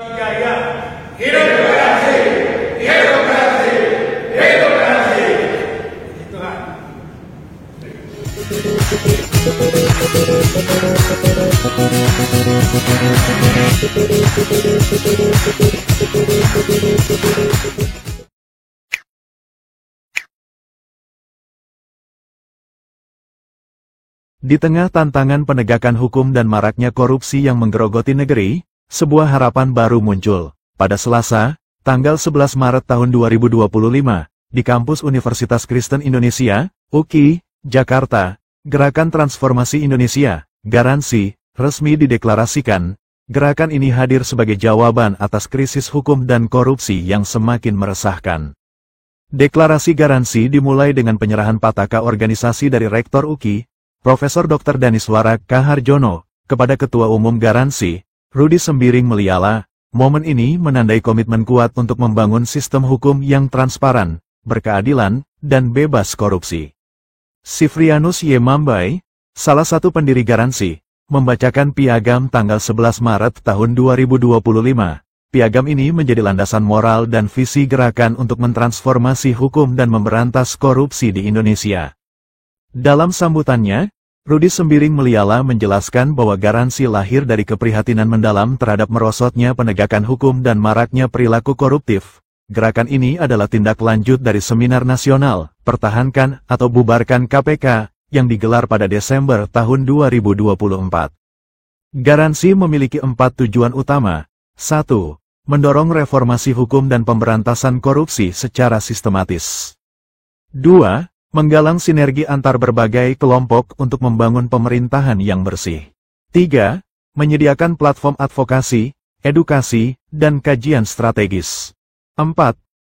Gaya, hidup demokrasi, hidup demokrasi, hidup demokrasi. Tuhan. Di tengah tantangan penegakan hukum dan maraknya korupsi yang menggerogoti negeri, sebuah harapan baru muncul. Pada Selasa, tanggal 11 Maret tahun 2025, di kampus Universitas Kristen Indonesia, UKI, Jakarta, Gerakan Transformasi Indonesia, Garansi, resmi dideklarasikan. Gerakan ini hadir sebagai jawaban atas krisis hukum dan korupsi yang semakin meresahkan. Deklarasi Garansi dimulai dengan penyerahan pataka organisasi dari Rektor UKI, Profesor Dr. Daniswara K. Harjono, kepada Ketua Umum Garansi, Rudi Sembiring Meliala. Momen ini menandai komitmen kuat untuk membangun sistem hukum yang transparan, berkeadilan, dan bebas korupsi. Sifrianus Y. Mambai, salah satu pendiri Garansi, membacakan piagam tanggal 11 Maret tahun 2025. Piagam ini menjadi landasan moral dan visi gerakan untuk mentransformasi hukum dan memberantas korupsi di Indonesia. Dalam sambutannya, Rudi Sembiring Meliala menjelaskan bahwa Garansi lahir dari keprihatinan mendalam terhadap merosotnya penegakan hukum dan maraknya perilaku koruptif. Gerakan ini adalah tindak lanjut dari Seminar Nasional, Pertahankan atau Bubarkan KPK, yang digelar pada Desember tahun 2024. Garansi memiliki 4 tujuan utama. 1. Mendorong reformasi hukum dan pemberantasan korupsi secara sistematis. 2. Menggalang sinergi antar berbagai kelompok untuk membangun pemerintahan yang bersih. 3. Menyediakan platform advokasi, edukasi, dan kajian strategis. 4.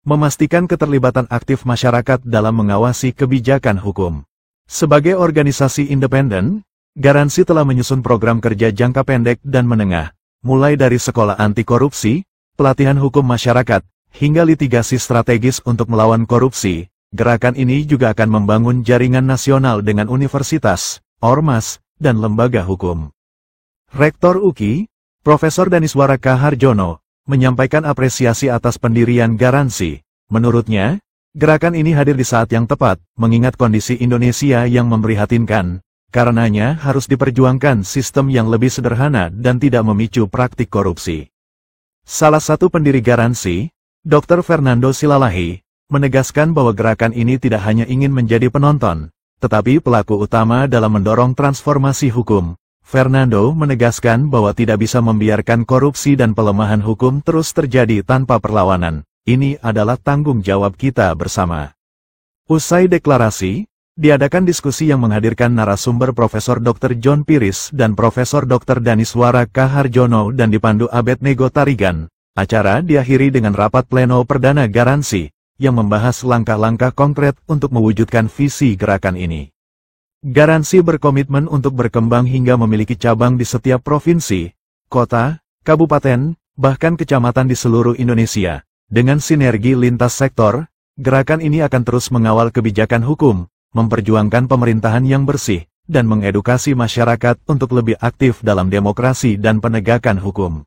Memastikan keterlibatan aktif masyarakat dalam mengawasi kebijakan hukum. Sebagai organisasi independen, Garansi telah menyusun program kerja jangka pendek dan menengah, mulai dari sekolah anti korupsi, pelatihan hukum masyarakat, hingga litigasi strategis untuk melawan korupsi. Gerakan ini juga akan membangun jaringan nasional dengan universitas, ormas, dan lembaga hukum. Rektor UKI, Profesor Daniswara K. Harjono, menyampaikan apresiasi atas pendirian Garansi. Menurutnya, gerakan ini hadir di saat yang tepat, mengingat kondisi Indonesia yang memprihatinkan. Karenanya harus diperjuangkan sistem yang lebih sederhana dan tidak memicu praktik korupsi. Salah satu pendiri Garansi, Dr. Fernando Silalahi, menegaskan bahwa gerakan ini tidak hanya ingin menjadi penonton, tetapi pelaku utama dalam mendorong transformasi hukum. Fernando menegaskan bahwa tidak bisa membiarkan korupsi dan pelemahan hukum terus terjadi tanpa perlawanan. Ini adalah tanggung jawab kita bersama. Usai deklarasi, diadakan diskusi yang menghadirkan narasumber Profesor Dr. John Piris dan Profesor Dr. Daniswara K. Harjono dan dipandu Abednego Tarigan. Acara diakhiri dengan rapat pleno perdana Garansi, yang membahas langkah-langkah konkret untuk mewujudkan visi gerakan ini. Garansi berkomitmen untuk berkembang hingga memiliki cabang di setiap provinsi, kota, kabupaten, bahkan kecamatan di seluruh Indonesia. Dengan sinergi lintas sektor, gerakan ini akan terus mengawal kebijakan hukum, memperjuangkan pemerintahan yang bersih, dan mengedukasi masyarakat untuk lebih aktif dalam demokrasi dan penegakan hukum.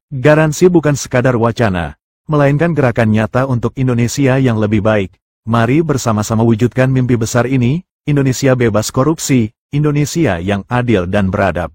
Garansi bukan sekadar wacana, melainkan gerakan nyata untuk Indonesia yang lebih baik. Mari bersama-sama wujudkan mimpi besar ini, Indonesia bebas korupsi, Indonesia yang adil dan beradab.